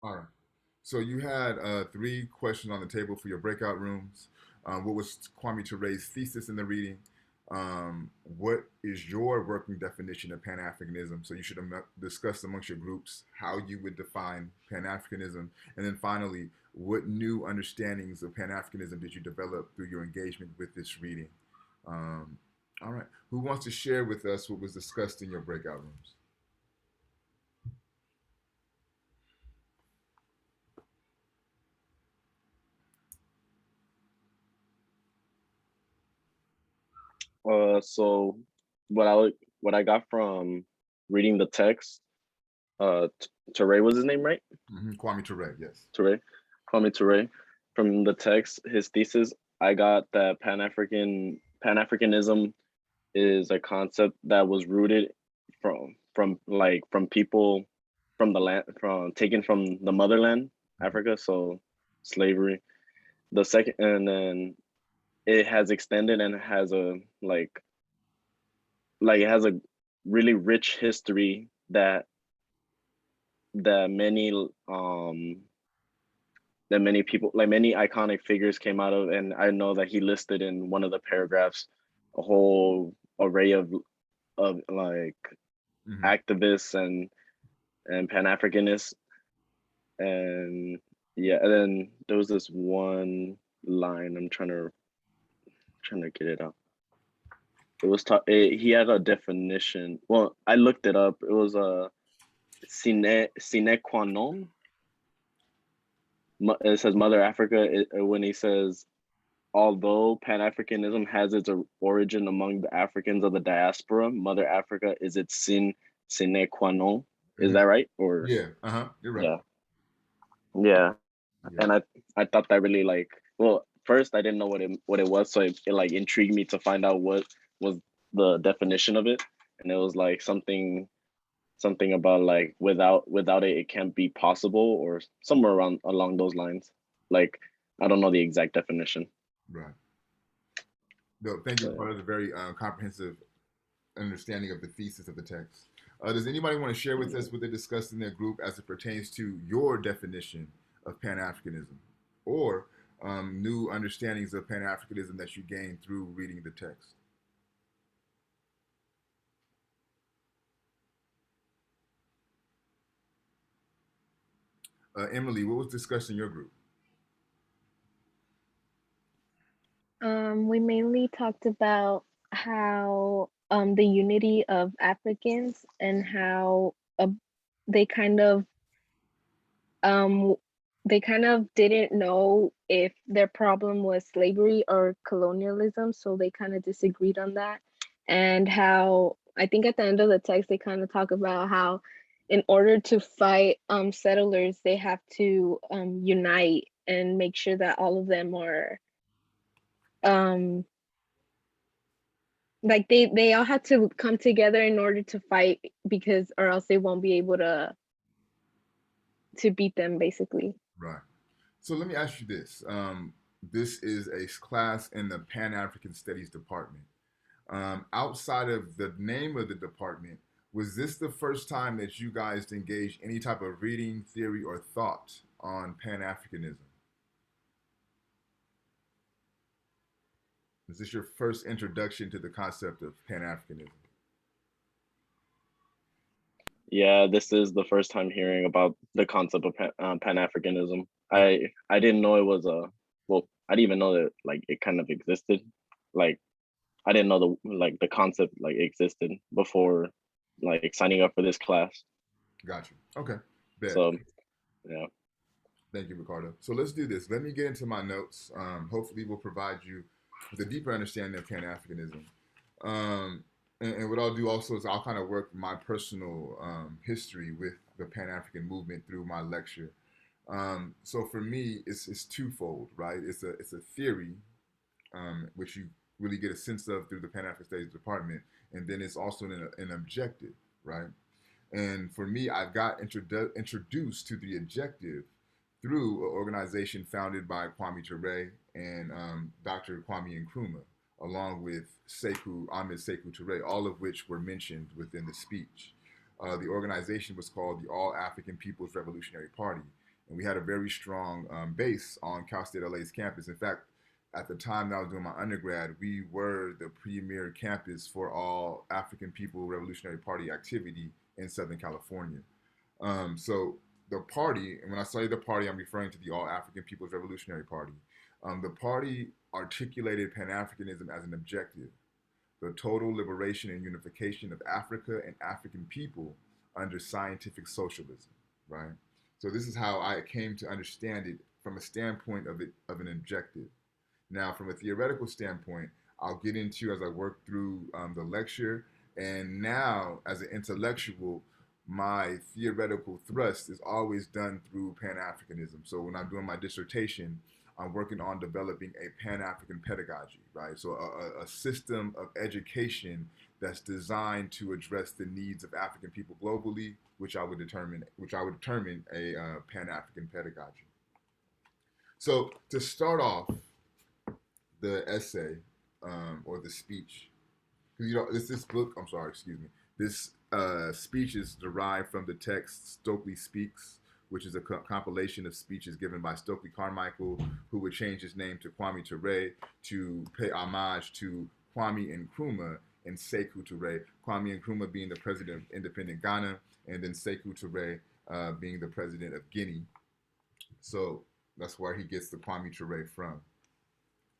All right. So you had three questions on the table for your breakout rooms. What was Kwame Ture's thesis in the reading? What is your working definition of Pan-Africanism? So you should discuss amongst your groups how you would define Pan-Africanism. And then finally, what new understandings of Pan-Africanism did you develop through your engagement with this reading? Um, all right. Who wants to share with us what was discussed in your breakout rooms? So what I got from reading the text, Ture was his name, right? Kwame Ture, yes. Ture, Kwame Ture. From the text, his thesis, I got that Pan-Africanism is a concept that was rooted from people from the land from taken from the motherland, Africa, so slavery. The second, and then it has extended and has a like it has a really rich history that many that many people, like many iconic figures, came out of. And I know that he listed in one of the paragraphs a whole array of like Mm-hmm. activists and Pan-Africanists. And yeah, and then there was this one line, I'm trying to get it out. It was he had a definition. Well, I looked it up. It was a sine qua non. It says Mother Africa, when he says, although Pan-Africanism has its origin among the Africans of the diaspora, Mother Africa is its sine qua non. Is Mm-hmm. that right? Or Yeah. You're right. yeah, yeah. Yeah. And I thought that really, like, well, first I didn't know what it was, so it like intrigued me to find out what was the definition of it. And it was like something about like without it it can't be possible, or somewhere around along those lines. Like, I don't know the exact definition. Right. No, thank you, But Ricardo. That's a very comprehensive understanding of the thesis of the text. Does anybody want to share with us what they discussed in their group as it pertains to your definition of Pan Africanism or new understandings of Pan Africanism that you gained through reading the text? Emily, what was discussed in your group? We mainly talked about how the unity of Africans and how they kind of um, they kind of didn't know if their problem was slavery or colonialism, so they kind of disagreed on that. And how I think at the end of the text they kind of talk about how in order to fight settlers, they have to unite and make sure that all of them are um like they all had to come together in order to fight, because or else they won't be able to beat them basically. Right. So let me ask you this. This is a class in the Pan African Studies Department. Outside of the name of the department, was this the first time that you guys engaged any type of reading, theory, or thought on Pan Africanism? Is this your first introduction to the concept of Pan Africanism? yeah, this is the first time hearing about the concept of Pan-Africanism. I didn't know it was a, well, I didn't even know that like it kind of existed. Like, I didn't know the concept like existed before like signing up for this class. Got you. Okay. Bet. So yeah. Thank you, Ricardo. So let's do this. Let me get into my notes. Hopefully, we'll provide you with a deeper understanding of Pan Africanism. And what I'll do also is I'll kind of work my personal history with the Pan African movement through my lecture. So for me, it's twofold, right? It's a theory, which you really get a sense of through the Pan African Studies Department, and then it's also an objective, right? And for me, I've got introduced to the objective through an organization founded by Kwame Ture and Dr. Kwame Nkrumah, along with Ahmed Sekou Ture, all of which were mentioned within the speech. The organization was called the All African People's Revolutionary Party, And we had a very strong base on Cal State LA's campus. In fact, at the time that I was doing my undergrad, we were the premier campus for all African People Revolutionary Party activity in Southern California. So the party, and when I say the party, I'm referring to the All African People's Revolutionary Party. The party articulated Pan-Africanism as an objective, the total liberation and unification of Africa and African people under scientific socialism, right? So this is how I came to understand it from a standpoint of an objective. Now, from a theoretical standpoint, I'll get into as I work through the lecture. And now, as an intellectual, my theoretical thrust is always done through Pan-Africanism. So when I'm doing my dissertation, I'm working on developing a Pan-African pedagogy, right? So a system of education that's designed to address the needs of African people globally, which I would determine a Pan-African pedagogy. So to start off the essay or the speech, because this book, I'm sorry, excuse me, this speech is derived from the text Stokely Speaks, which is a compilation of speeches given by Stokely Carmichael, who would change his name to Kwame Ture to pay homage to Kwame Nkrumah and Sekou Ture. Kwame Nkrumah being the president of independent Ghana, and then Sekou Ture being the president of Guinea. So that's where he gets the Kwame Ture from.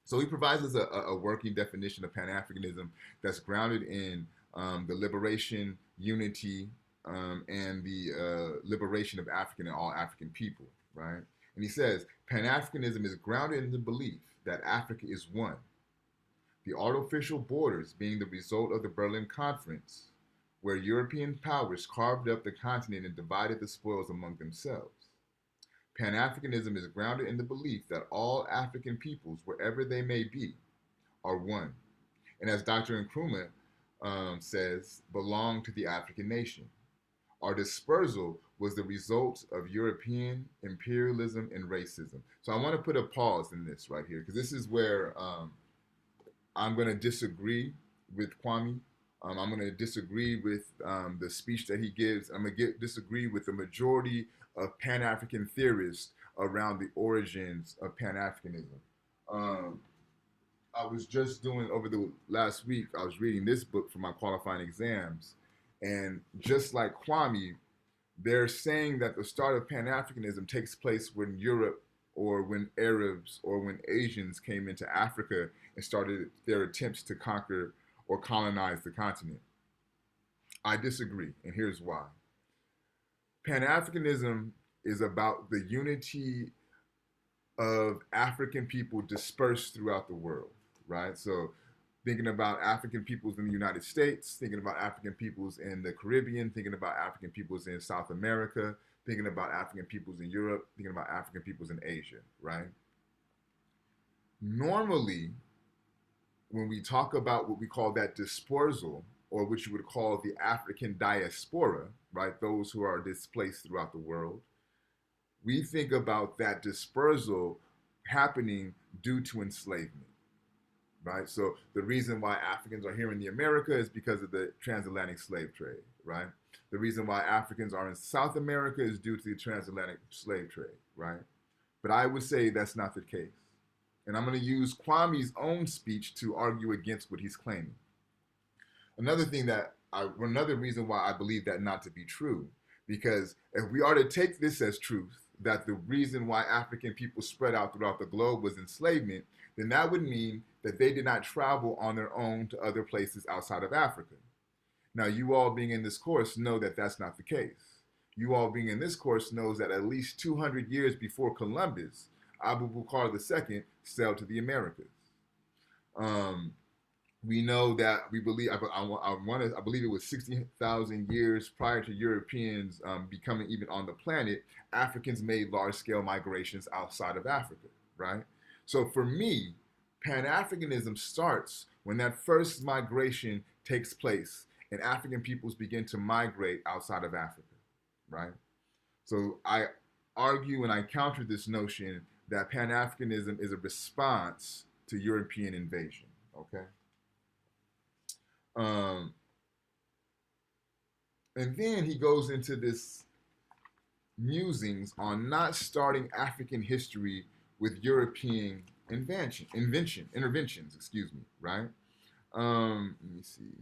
So he provides us a working definition of Pan-Africanism that's grounded in the liberation, unity, and the liberation of African and all African people, right? And he says, Pan-Africanism is grounded in the belief that Africa is one, the artificial borders being the result of the Berlin Conference, where European powers carved up the continent and divided the spoils among themselves. Pan-Africanism is grounded in the belief that all African peoples, wherever they may be, are one, and as Dr. Nkrumah says, belong to the African nation. Our dispersal was the result of European imperialism and racism. So I want to put a pause in this right here, because this is where I'm going to disagree with Kwame. I'm going to disagree with the speech that he gives. I'm going to disagree with the majority of Pan-African theorists around the origins of Pan-Africanism. I was just doing, over the last week, I was reading this book for my qualifying exams. And just like Kwame, they're saying that the start of Pan-Africanism takes place when Europe or when Arabs or when Asians came into Africa and started their attempts to conquer or colonize the continent. I disagree, and here's why. Pan-Africanism is about the unity of African people dispersed throughout the world, right? So thinking about African peoples in the United States, thinking about African peoples in the Caribbean, thinking about African peoples in South America, thinking about African peoples in Europe, thinking about African peoples in Asia, right? Normally, when we talk about what we call that dispersal, or what you would call the African diaspora, right? Those who are displaced throughout the world, we think about that dispersal happening due to enslavement, right? So the reason why Africans are here in the America is because of the transatlantic slave trade, right? The reason why Africans are in South America is due to the transatlantic slave trade, right? But I would say that's not the case. And I'm going to use Kwame's own speech to argue against what he's claiming. Another reason why I believe that not to be true, because if we are to take this as truth, that the reason why African people spread out throughout the globe was enslavement, then that would mean that they did not travel on their own to other places outside of Africa. Now, you all being in this course know that that's not the case. You all being in this course knows that at least 200 years before Columbus, Abu Bakr II sailed to the Americas. We know that we believe, I believe it was 60,000 years prior to Europeans becoming even on the planet, Africans made large-scale migrations outside of Africa, right? So for me, Pan-Africanism starts when that first migration takes place and African peoples begin to migrate outside of Africa, right? So I argue and I counter this notion that Pan-Africanism is a response to European invasion, okay? And then he goes into this musings on not starting African history with European interventions, excuse me, right? Let me see.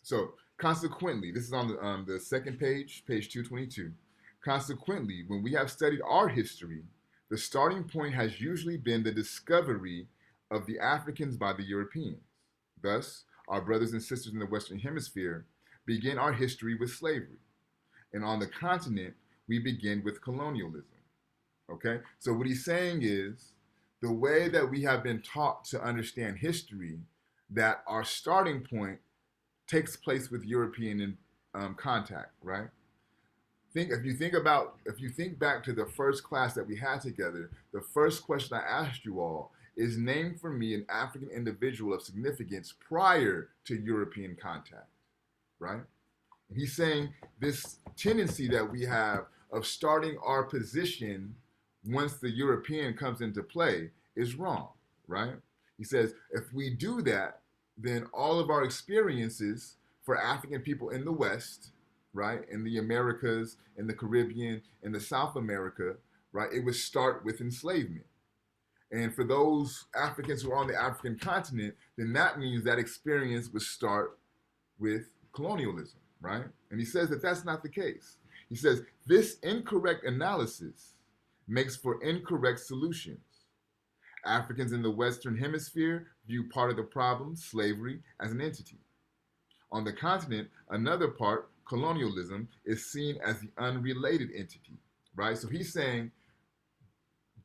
So consequently, this is on the second page, page 222. Consequently, when we have studied our history, the starting point has usually been the discovery of the Africans by the Europeans. Thus, our brothers and sisters in the Western Hemisphere begin our history with slavery. And on the continent, we begin with colonialism. Okay? So what he's saying is the way that we have been taught to understand history, that our starting point takes place with European contact, right? If you think back to the first class that we had together, the first question I asked you all is, name for me an African individual of significance prior to European contact, right? And he's saying this tendency that we have of starting our position once the European comes into play is wrong, right? He says if we do that, then all of our experiences for African people in the West, right, in the Americas, in the Caribbean, in the South America, right, it would start with enslavement. And for those Africans who are on the African continent, then that means that experience would start with colonialism, right? And he says that that's not the case. He says this incorrect analysis makes for incorrect solutions. Africans in the Western Hemisphere view part of the problem, slavery, as an entity. On the continent, another part, colonialism, is seen as the unrelated entity, right? So he's saying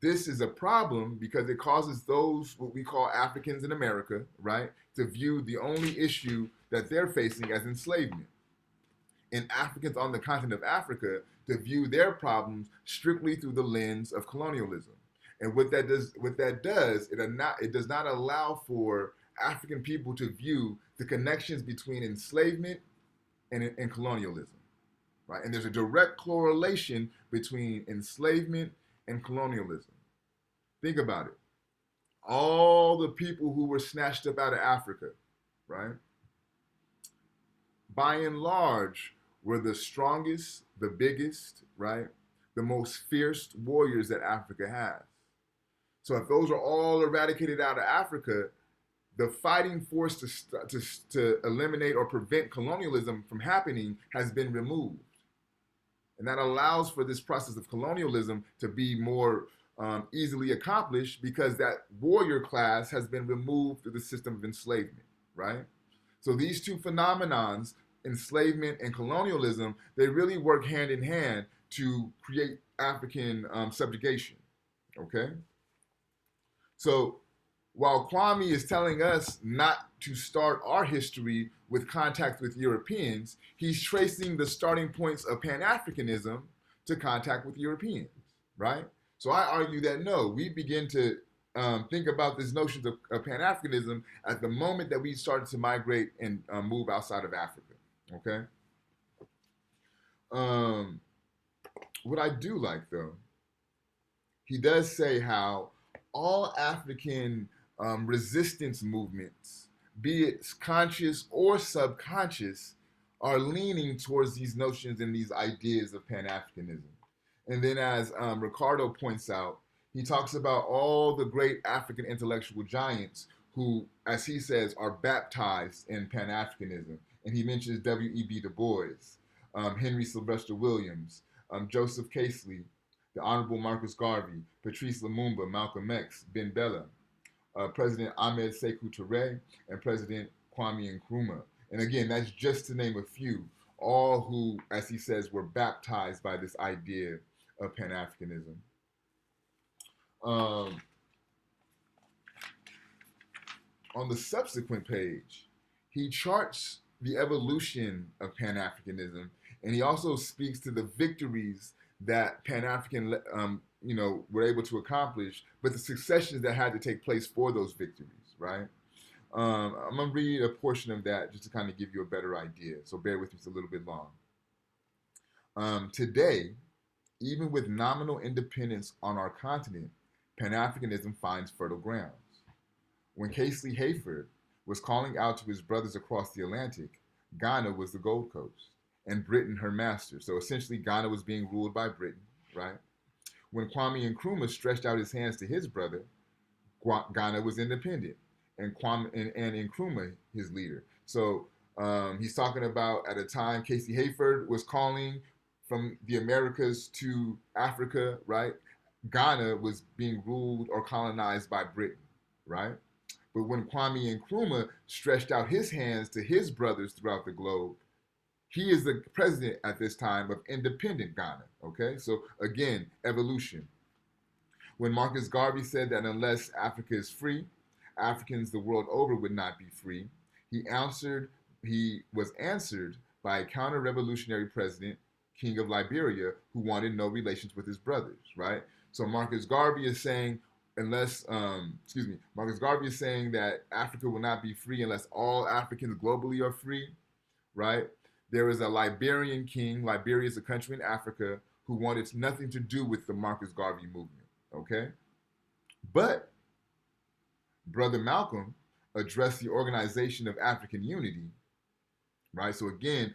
this is a problem because it causes those, what we call Africans in America, right, to view the only issue that they're facing as enslavement. And Africans on the continent of Africa to view their problems strictly through the lens of colonialism. And what that does, it does not allow for African people to view the connections between enslavement and colonialism, right? And there's a direct correlation between enslavement and colonialism. Think about it. All the people who were snatched up out of Africa, right? By and large, were the strongest, the biggest, right? The most fierce warriors that Africa has. So if those are all eradicated out of Africa, the fighting force to eliminate or prevent colonialism from happening has been removed. And that allows for this process of colonialism to be more easily accomplished because that warrior class has been removed through the system of enslavement, right? So these two phenomenons, enslavement and colonialism, they really work hand in hand to create African subjugation, okay? So while Kwame is telling us not to start our history with contact with Europeans, he's tracing the starting points of Pan-Africanism to contact with Europeans, right? So I argue that no, we begin to think about this notion of Pan-Africanism at the moment that we started to migrate and move outside of Africa, okay? What I do like, though, he does say how all African resistance movements, be it conscious or subconscious, are leaning towards these notions and these ideas of Pan-Africanism. And then as Ricardo points out, he talks about all the great African intellectual giants who, as he says, are baptized in Pan-Africanism. And he mentions W.E.B. Du Bois, Henry Sylvester Williams, Joseph Casely, the Honorable Marcus Garvey, Patrice Lumumba, Malcolm X, Ben Bella, President Ahmed Sekou Ture, and President Kwame Nkrumah. And again, that's just to name a few, all who, as he says, were baptized by this idea of Pan-Africanism. On the subsequent page, he charts the evolution of Pan-Africanism, and he also speaks to the victories that Pan-African, were able to accomplish, but the successions that had to take place for those victories, right? I'm going to read a portion of that just to kind of give you a better idea, so bear with me, it's a little bit long. Today, even with nominal independence on our continent, Pan-Africanism finds fertile grounds. When Casely Hayford was calling out to his brothers across the Atlantic, Ghana was the Gold Coast. and Britain her master. So essentially, Ghana was being ruled by Britain, right? When Kwame Nkrumah stretched out his hands to his brother, Ghana was independent, and Nkrumah his leader. So he's talking about at a time Casey Hayford was calling from the Americas to Africa, right? Ghana was being ruled or colonized by Britain, right? But when Kwame Nkrumah stretched out his hands to his brothers throughout the globe, he is the president at this time of independent Ghana, okay? So again, evolution. When Marcus Garvey said that unless Africa is free, Africans the world over would not be free, he was answered by a counter-revolutionary president, King of Liberia, who wanted no relations with his brothers, right? So Marcus Garvey is saying Marcus Garvey is saying that Africa will not be free unless all Africans globally are free, right? There is a Liberian king, Liberia is a country in Africa, who wanted nothing to do with the Marcus Garvey movement, okay? But Brother Malcolm addressed the organization of African unity, right? So again,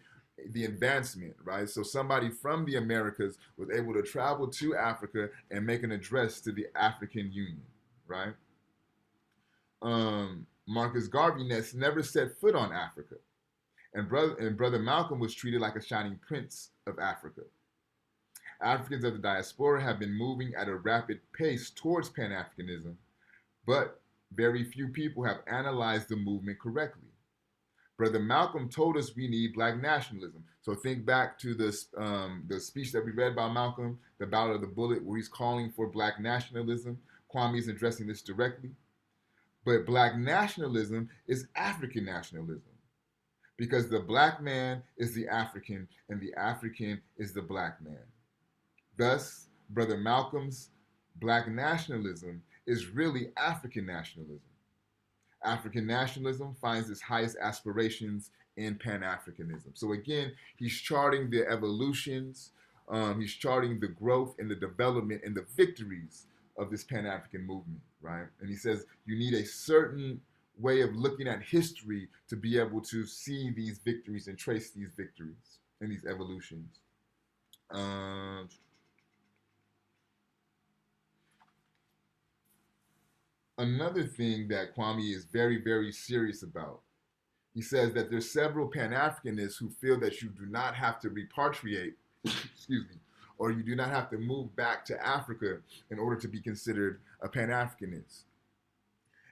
the advancement, right? So somebody from the Americas was able to travel to Africa and make an address to the African Union, right? Marcus Garvey never set foot on Africa. And Brother Malcolm was treated like a shining prince of Africa. Africans of the diaspora have been moving at a rapid pace towards Pan-Africanism, but very few people have analyzed the movement correctly. Brother Malcolm told us we need black nationalism. So think back to the speech that we read by Malcolm, the Battle of the Bullet, where he's calling for black nationalism. Kwame is addressing this directly. But black nationalism is African nationalism, because the black man is the African and the African is the black man. Thus, Brother Malcolm's black nationalism is really African nationalism. African nationalism finds its highest aspirations in Pan-Africanism. So again, he's charting the evolutions, he's charting the growth and the development and the victories of this Pan-African movement, right? And he says you need a certain way of looking at history to be able to see these victories and trace these victories and these evolutions. Another thing that Kwame is very, very serious about, he says that there's several Pan-Africanists who feel that you do not have to repatriate, excuse me, or you do not have to move back to Africa in order to be considered a Pan-Africanist.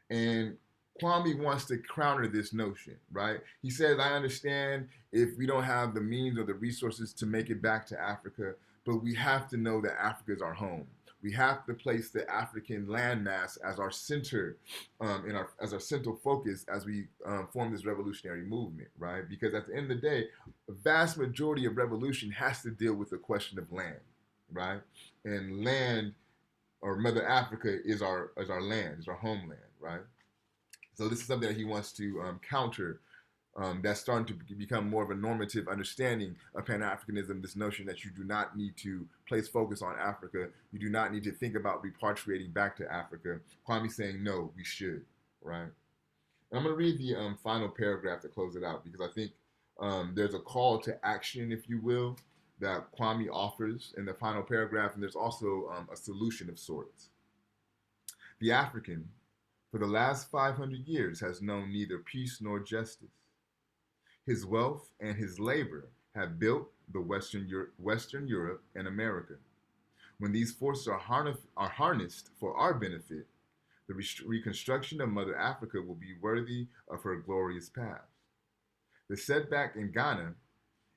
And Kwame wants to counter this notion, right? He says, I understand if we don't have the means or the resources to make it back to Africa, but we have to know that Africa is our home. We have to place the African landmass as our center, as our central focus as we form this revolutionary movement, right? Because at the end of the day, the vast majority of revolution has to deal with the question of land, right? And land, or Mother Africa, is our land, is our homeland, right? So this is something that he wants to counter. That's starting to become more of a normative understanding of Pan-Africanism, this notion that you do not need to place focus on Africa. You do not need to think about repatriating back to Africa. Kwame's saying, no, we should, right? And I'm going to read the final paragraph to close it out, because I think there's a call to action, if you will, that Kwame offers in the final paragraph, and there's also a solution of sorts. The African, for the last 500 years, has known neither peace nor justice. His wealth and his labor have built the Western Europe and America. When these forces are harnessed for our benefit, the reconstruction of Mother Africa will be worthy of her glorious path. The setback in Ghana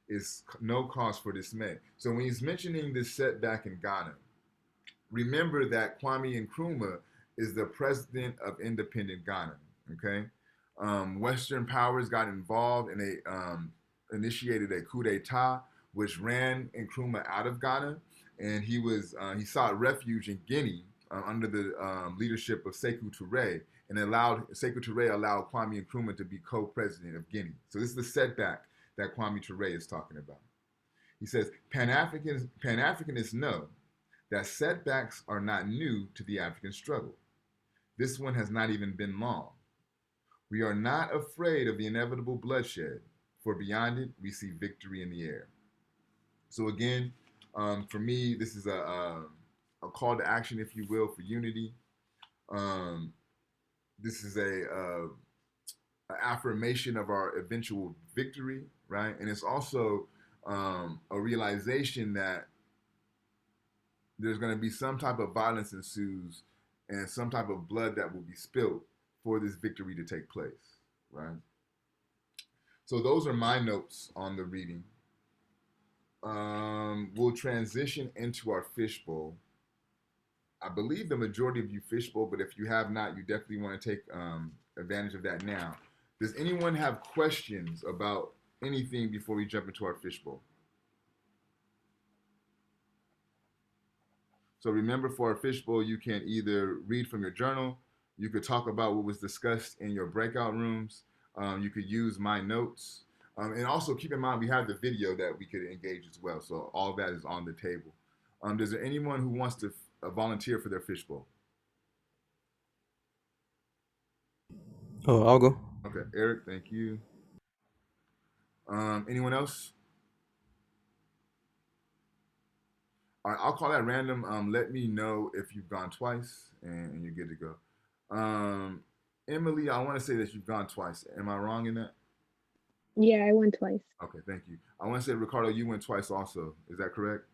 is no cause for dismay. So when he's mentioning this setback in Ghana, remember that Kwame Nkrumah is the president of independent Ghana, okay? Western powers got involved and they initiated a coup d'etat, which ran Nkrumah out of Ghana, and he sought refuge in Guinea under the leadership of Sekou Ture, and Sekou Ture allowed Kwame Nkrumah to be co-president of Guinea. So this is the setback that Kwame Ture is talking about. He says, Pan-Africanists know that setbacks are not new to the African struggle. This one has not even been long. We are not afraid of the inevitable bloodshed, for beyond it, we see victory in the air. So again, for me, this is a call to action, if you will, for unity. Um, this is a affirmation of our eventual victory, right? And it's also a realization that there's going to be some type of violence ensues and some type of blood that will be spilled for this victory to take place, right? So those are my notes on the reading. We'll transition into our fishbowl. I believe the majority of you fishbowl, but if you have not, you definitely want to take advantage of that now. Does anyone have questions about anything before we jump into our fishbowl? So remember, for our fishbowl, you can either read from your journal, you could talk about what was discussed in your breakout rooms, you could use my notes, and also keep in mind we have the video that we could engage as well. So all that is on the table. Is there anyone who wants to volunteer for their fishbowl? Oh, I'll go. Okay, Eric, thank you. Anyone else? All right, I'll call that random. Let me know if you've gone twice and you're good to go. Emily, I want to say that you've gone twice. Am I wrong in that? Yeah, I went twice. Okay, thank you. I want to say, Ricardo, you went twice also. Is that correct?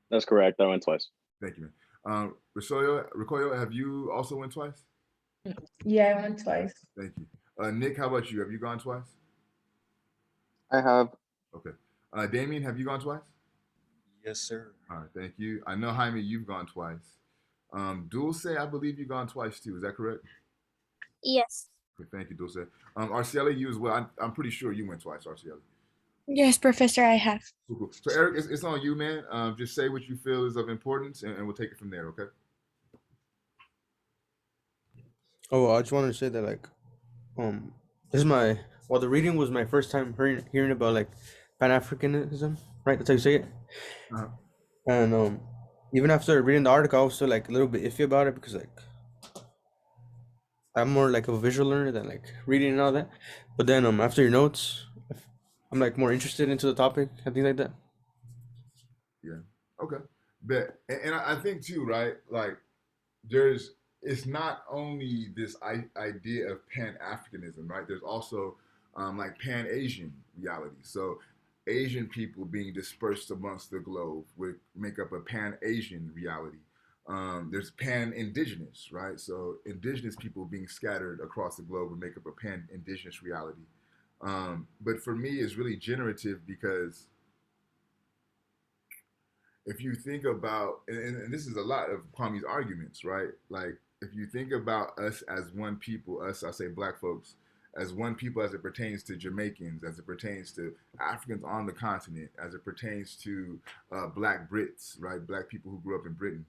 That's correct. I went twice. Thank you, man. Ricoyo, have you also went twice? Yeah, I went twice. Thank you. Nick, how about you? Have you gone twice? I have. Okay. Damien, have you gone twice? Yes, sir. All right, thank you. I know, Jaime, you've gone twice. Dulce, I believe you've gone twice too. Is that correct? Yes. Okay, thank you, Dulce. Arcieli, you as well. I'm pretty sure you went twice, Arcieli. Yes, Professor, I have. Cool. So Eric, it's on you, man. Just say what you feel is of importance, and we'll take it from there. Okay. Oh, I just wanted to say that this is the reading was my first time hearing about like Pan-Africanism, right? That's how you say it. Uh-huh. And even after reading the article, I was still like a little bit iffy about it because like I'm more like a visual learner than like reading and all that. But then after your notes, I'm like more interested into the topic and things like that. Yeah. Okay. But and I think too, right? Like it's not only this idea of Pan-Africanism, right? There's also like Pan-Asian reality. So Asian people being dispersed amongst the globe would make up a Pan-Asian reality. There's Pan-Indigenous, right? So indigenous people being scattered across the globe would make up a Pan-Indigenous reality. But for me, it's really generative because if you think about, and this is a lot of Kwame's arguments, right? Like, if you think about us as one people, I say black folks, as one people as it pertains to Jamaicans, as it pertains to Africans on the continent, as it pertains to black Brits, right? Black people who grew up in Britain.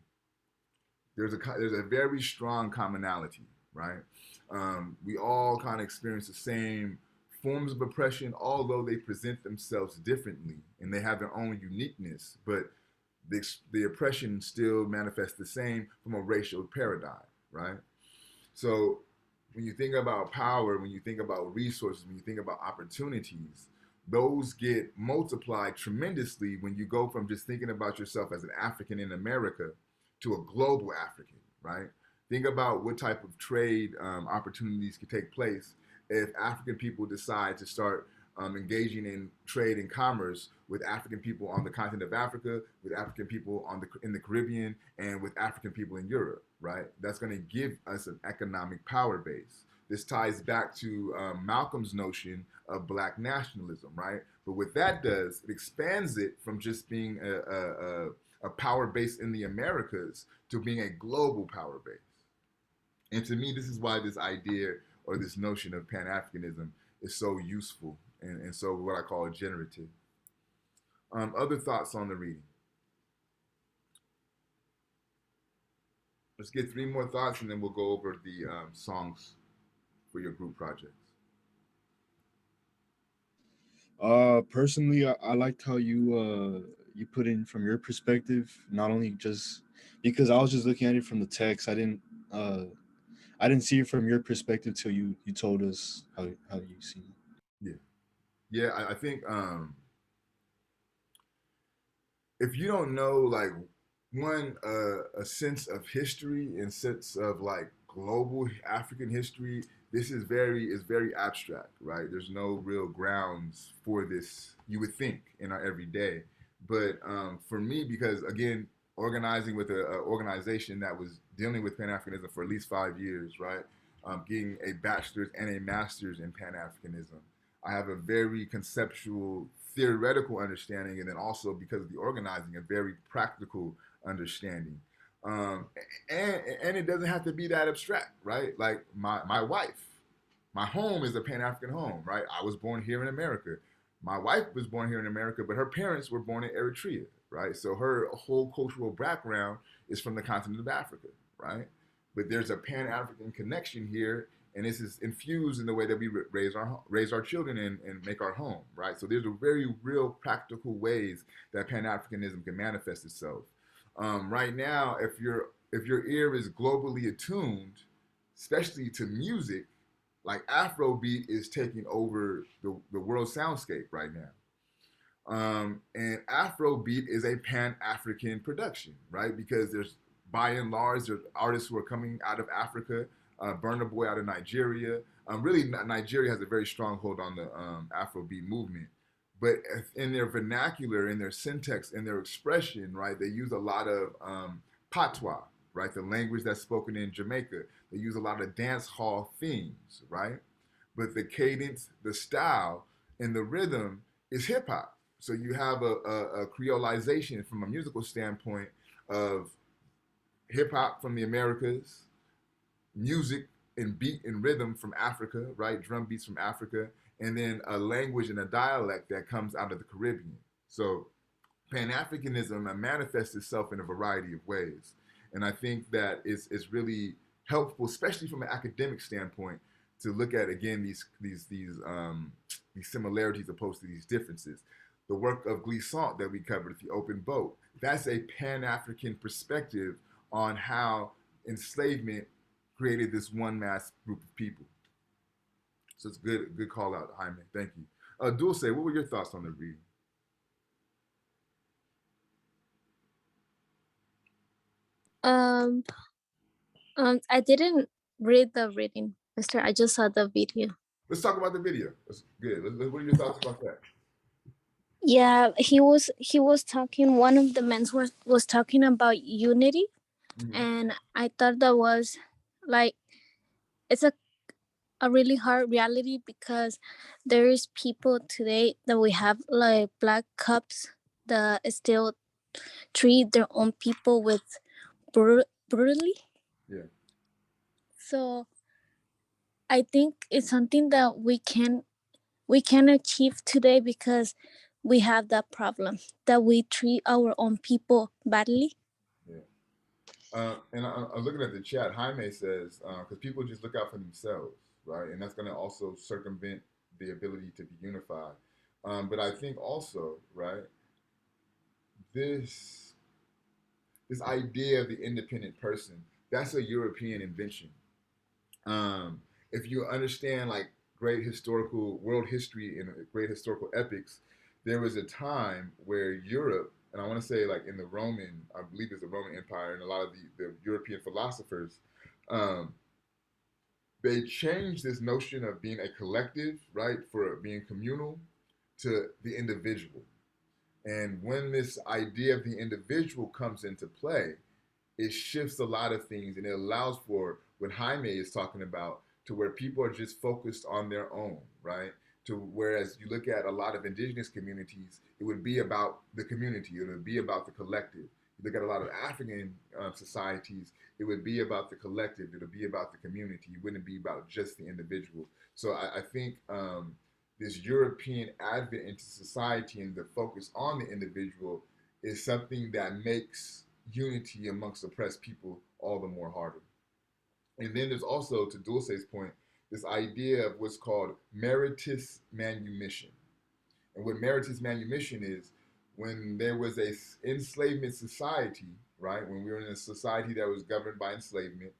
There's a very strong commonality, right? We all kind of experience the same forms of oppression, although they present themselves differently and they have their own uniqueness, but the oppression still manifests the same from a racial paradigm, right? So when you think about power, when you think about resources, when you think about opportunities, those get multiplied tremendously when you go from just thinking about yourself as an African in America to a global African, right? Think about what type of trade opportunities could take place if African people decide to start engaging in trade and commerce with African people on the continent of Africa, with African people in the Caribbean, and with African people in Europe, right? That's going to give us an economic power base. This ties back to Malcolm's notion of black nationalism, right? But what that does, it expands it from just being a power base in the Americas to being a global power base. And to me, this is why this idea or this notion of Pan-Africanism is so useful and so what I call generative. Other thoughts on the reading? Let's get 3 more thoughts and then we'll go over the songs for your group projects. Personally, I liked how you put in from your perspective, not only just because I was just looking at it from the text. I didn't see it from your perspective till you told us how you see it. Yeah. Yeah, I think if you don't know like one a sense of history and sense of like global African history, this is very abstract, right? There's no real grounds for this. You would think in our everyday, but for me, because again, organizing with a organization that was dealing with Pan Africanism for at least 5 years, right? Getting a bachelor's and a master's in Pan Africanism, I have a very conceptual, theoretical understanding, and then also because of the organizing, a very practical understanding. Um, and it doesn't have to be that abstract, right? Like my wife, my home is a Pan African home, right? I was born here in America. My wife was born here in America, but her parents were born in Eritrea, right? So her whole cultural background is from the continent of Africa, right? But there's a Pan African connection here, and this is infused in the way that we raise our children and make our home, right? So there's a very real practical ways that Pan Africanism can manifest itself. Right now, if your ear is globally attuned, especially to music, like Afrobeat is taking over the world soundscape right now. And Afrobeat is a Pan African production, right? Because there's by and large there's artists who are coming out of Africa. Burna Boy out of Nigeria. Really, Nigeria has a very strong hold on the Afrobeat movement. But in their vernacular, in their syntax, in their expression, right, they use a lot of patois, right, the language that's spoken in Jamaica. They use a lot of dance hall themes, right? But the cadence, the style, and the rhythm is hip hop. So you have a creolization from a musical standpoint of hip hop from the Americas, music and beat and rhythm from Africa, right? Drum beats from Africa, and then a language and a dialect that comes out of the Caribbean. So Pan Africanism manifests itself in a variety of ways. And I think that it's really helpful, especially from an academic standpoint, to look at again these similarities opposed to these differences. The work of Glissant that we covered, the open boat, that's a Pan-African perspective on how enslavement created this one mass group of people. So it's good call out, Jaime. Thank you. Dulce, what were your thoughts on the reading? Um, I didn't read the reading, Mister. I just saw the video. Let's talk about the video. That's good. What are your thoughts about that? Yeah, he was talking. One of the men was talking about unity, and I thought that was like it's a really hard reality because there is people today that we have like black cops that still treat their own people with brutally. Yeah. So I think it's something that we can achieve today because we have that problem that we treat our own people badly. Yeah. And I'm looking at the chat. Jaime says, because people just look out for themselves, right? And that's going to also circumvent the ability to be unified. But I think also, right, this this idea of the independent person, that's a European invention. Um, if you understand like great historical world history and great historical epics, there was a time where Europe, and I want to say like in the Roman, I believe it's the Roman Empire, and a lot of the European philosophers, um, they changed this notion of being a collective, right, for being communal, to the individual. And when this idea of the individual comes into play, it shifts a lot of things and it allows for what Jaime is talking about to where people are just focused on their own, right? To whereas you look at a lot of indigenous communities, it would be about the community, it would be about the collective. You look at a lot of African societies, it would be about the collective, it would be about the community. It wouldn't be about just the individual. So I think this European advent into society and the focus on the individual is something that makes unity amongst oppressed people all the more harder. And then there's also, to Dulce's point, this idea of what's called Emeritus Manumission. And what Emeritus Manumission is, when there was a enslavement society, right, when we were in a society that was governed by enslavement,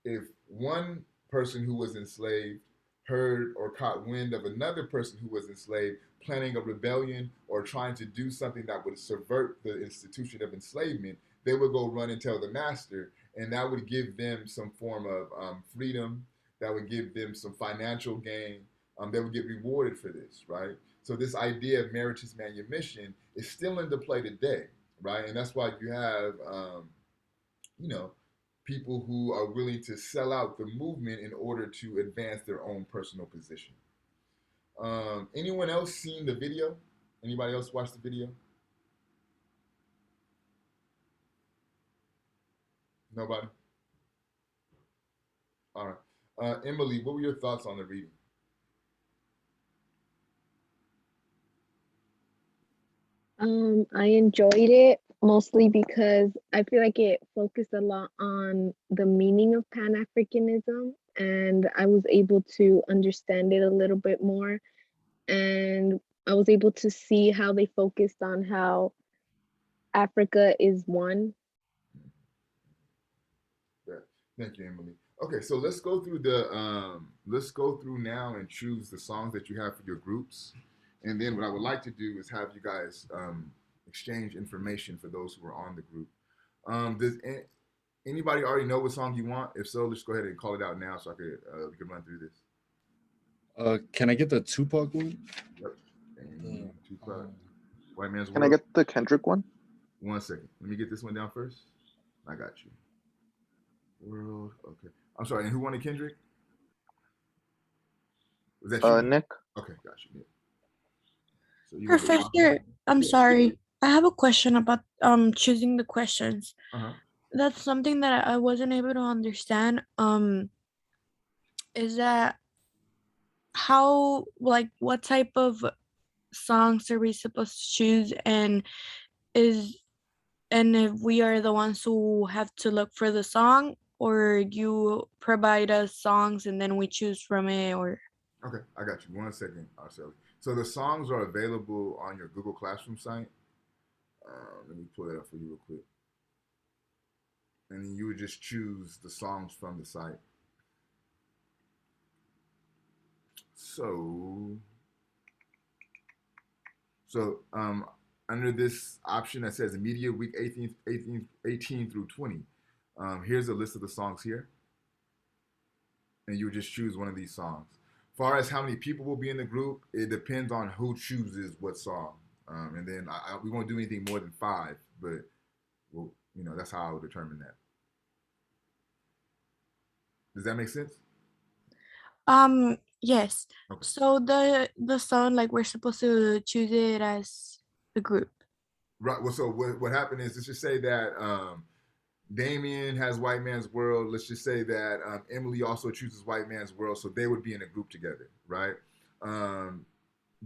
if one person who was enslaved heard or caught wind of another person who was enslaved planning a rebellion or trying to do something that would subvert the institution of enslavement, they would go run and tell the master, and that would give them some form of freedom, that would give them some financial gain. They would get rewarded for this, right? So this idea of Emeritus Manumission is still into play today, right? And that's why you have, you know, people who are willing to sell out the movement in order to advance their own personal position. Anyone else seen the video? Anybody else watch the video? Nobody? All right. Emily, what were your thoughts on the reading? I enjoyed it mostly because I feel like it focused a lot on the meaning of Pan-Africanism, and I was able to understand it a little bit more. And I was able to see how they focused on how Africa is one. Yeah. Thank you, Emily. Okay, so let's go through now and choose the songs that you have for your groups. And then what I would like to do is have you guys exchange information for those who are on the group. Does anybody already know what song you want? If so, let's go ahead and call it out now so we can run through this. Can I get the Tupac one? Yep. And Tupac. White Man's Can World. I get the Kendrick one? 1 second. Let me get this one down first. I got you. World. Okay. I'm sorry. And who wanted Kendrick? Was that you? Nick. Okay, got you. Nick. So you Professor, I'm sorry. I have a question about choosing the questions. That's something that I wasn't able to understand. Is that how, like, what type of songs are we supposed to choose, and if we are the ones who have to look for the song, or you provide us songs and then we choose from it, or? Okay, I got you. 1 second, Arceli. So the songs are available on your Google Classroom site. Let me pull that up for you real quick. And then you would just choose the songs from the site. So under this option that says Media Week 18 through 20, here's a list of the songs here. And you would just choose one of these songs. As far as how many people will be in the group, it depends on who chooses what song. And then we won't do anything more than 5, but we'll, that's how I will determine that. Does that make sense? Yes. Okay. So the song, like, we're supposed to choose it as a group. Right. Well, so what happened is, let's just say that Damien has White Man's World. Let's just say that Emily also chooses White Man's World, so they would be in a group together, right?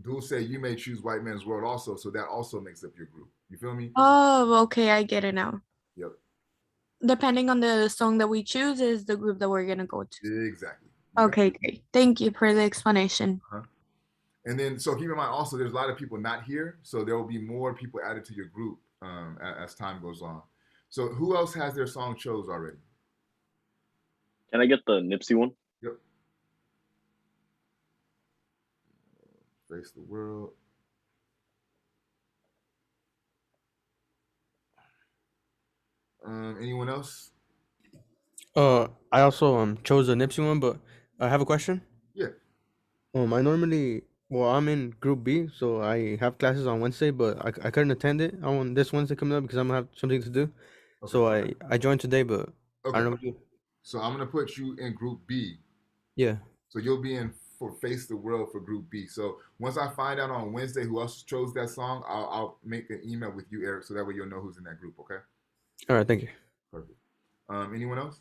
Dulce, you may choose White Man's World also, so that also makes up your group. You feel me? Oh, okay, I get it now. Yep. Depending on the song that we choose is the group that we're gonna go to. Exactly. Okay, great. Thank you for the explanation. And then, so keep in mind also, there's a lot of people not here, so there will be more people added to your group as time goes on. So who else has their song chose already? Can I get the Nipsey one? Yep. Face the World. Anyone else? I also chose a Nipsey one, but I have a question. Yeah. I normally, I'm in Group B, so I have classes on Wednesday, but I couldn't attend it on this Wednesday coming up because I'm gonna have something to do. Okay. So I joined today, but okay. I don't know. So I'm gonna put you in Group B. Yeah. So you'll be in for Face the World for Group B. So once I find out on Wednesday who else chose that song, I'll make an email with you, Eric, so that way you'll know who's in that group. Okay. All right. Thank you. Perfect. Anyone else?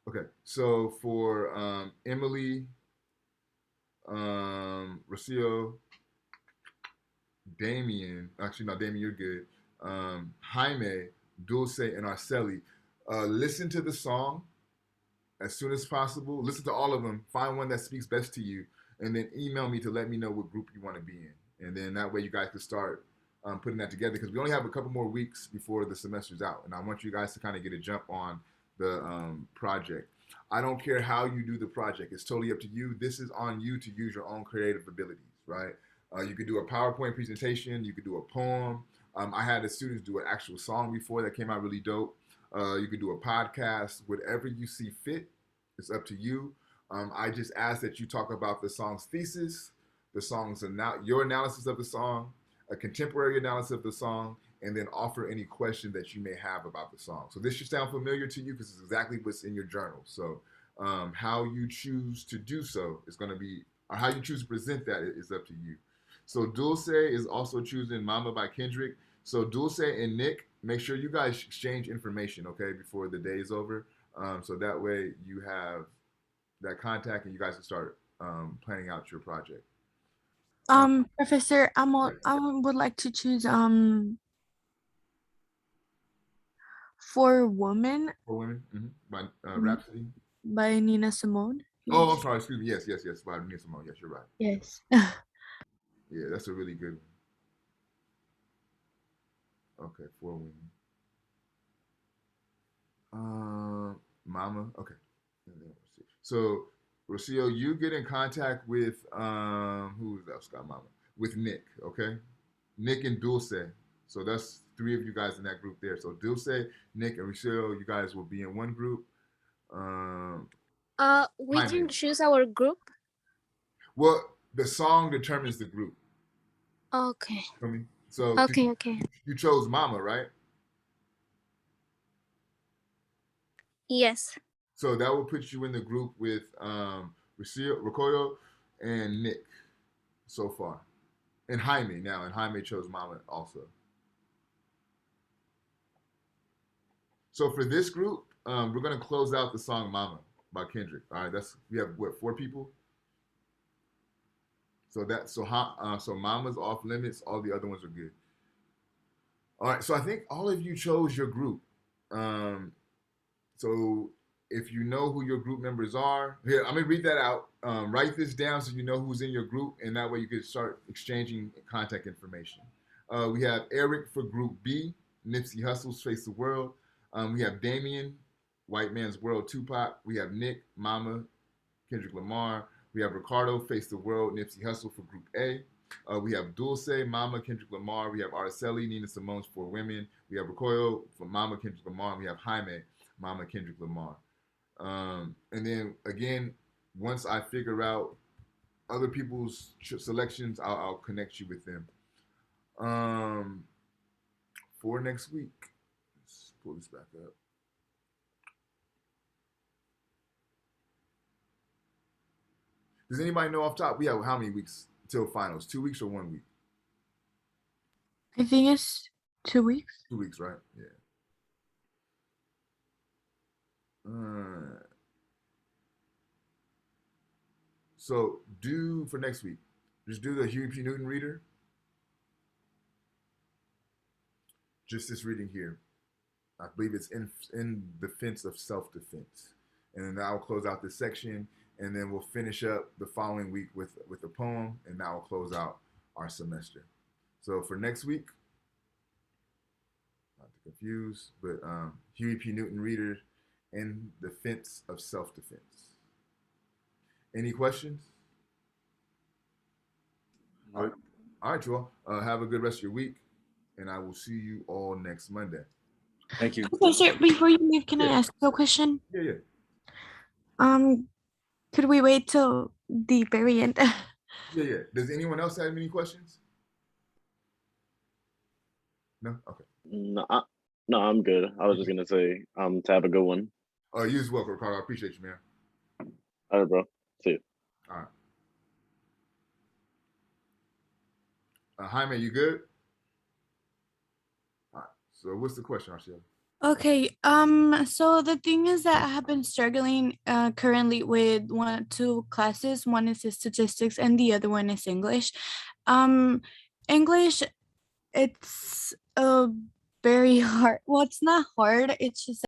Okay, so for Emily, Rocio, Damien, actually, no, Damien, you're good. Jaime, Dulce, and Arceli, listen to the song as soon as possible. Listen to all of them. Find one that speaks best to you, and then email me to let me know what group you want to be in. And then that way you guys can start putting that together, because we only have a couple more weeks before the semester's out. And I want you guys to kind of get a jump on project. I don't care how you do the project. It's totally up to you. This is on you to use your own creative abilities, right? You could do a PowerPoint presentation. You could do a poem. I had the students do an actual song before that came out really dope. You could do a podcast. Whatever you see fit, it's up to you. I just ask that you talk about the song's thesis, the song's your analysis of the song, a contemporary analysis of the song, and then offer any question that you may have about the song. So this should sound familiar to you because it's exactly what's in your journal. So how you choose to do so is going to be, or how you choose to present that is up to you. So Dulce is also choosing Mama by Kendrick. So Dulce and Nick, make sure you guys exchange information, okay, before the day is over. So that way you have that contact and you guys can start planning out your project. Professor, I would like to choose For Women. For Women, by Rhapsody. By Nina Simone. Oh, I'm sorry, excuse me. Yes, by Nina Simone. Yes, you're right. Yes. Yeah, that's a really good one. Okay, For Women. Mama, okay. So, Rocio, you get in contact with, who else got Mama? With Nick, okay? Nick and Dulce. So that's 3 of you guys in that group there. So Dulce, Nick, and Rocio, you guys will be in one group. We didn't choose our group. Well, the song determines the group. Okay. For me. So okay. You chose Mama, right? Yes. So that will put you in the group with Rocio and Nick so far. And Jaime now. And Jaime chose Mama also. So for this group, we're going to close out the song Mama by Kendrick. All right, we have what, 4 people? So Mama's off limits. All the other ones are good. All right, so I think all of you chose your group. So if you know who your group members are, here, I'm gonna read that out. Write this down so you know who's in your group, and that way you can start exchanging contact information. We have Eric for Group B, Nipsey Hussle's Face the World. We have Damien, White Man's World, Tupac. We have Nick, Mama, Kendrick Lamar. We have Ricardo, Face the World, Nipsey Hussle for Group A. We have Dulce, Mama, Kendrick Lamar. We have Araceli, Nina Simone's For Women. We have Recoil for Mama, Kendrick Lamar. And we have Jaime, Mama, Kendrick Lamar. And then again, once I figure out other people's selections, I'll connect you with them. For next week, let's pull this back up. Does anybody know off top? We have how many weeks till finals? 2 weeks or 1 week? I think it's 2 weeks. 2 weeks, right? Yeah. So do for next week, just do the Huey P. Newton reader. Just this reading here. I believe it's in defense of self-defense. And then I'll close out this section, and then we'll finish up the following week with a poem, and that will close out our semester. So for next week, not to confuse, but Huey P. Newton reader in defense of self-defense. Any questions? Nope. All right, you all. Have a good rest of your week, and I will see you all next Monday. Thank you. Okay, sir, before you leave, can I ask you a question? Yeah. Could we wait till the very end? Yeah. Does anyone else have any questions? No? Okay. No, I'm good. I was just gonna say, to have a good one. Oh, you as well, Ricardo. I appreciate you, man. All right, bro. See you. All right. Jaime, you good? All right. So what's the question, Arcia? Okay, so the thing is that I have been struggling currently with 2 classes. One is statistics and the other one is English. English, it's very hard. Well, it's not hard. It's just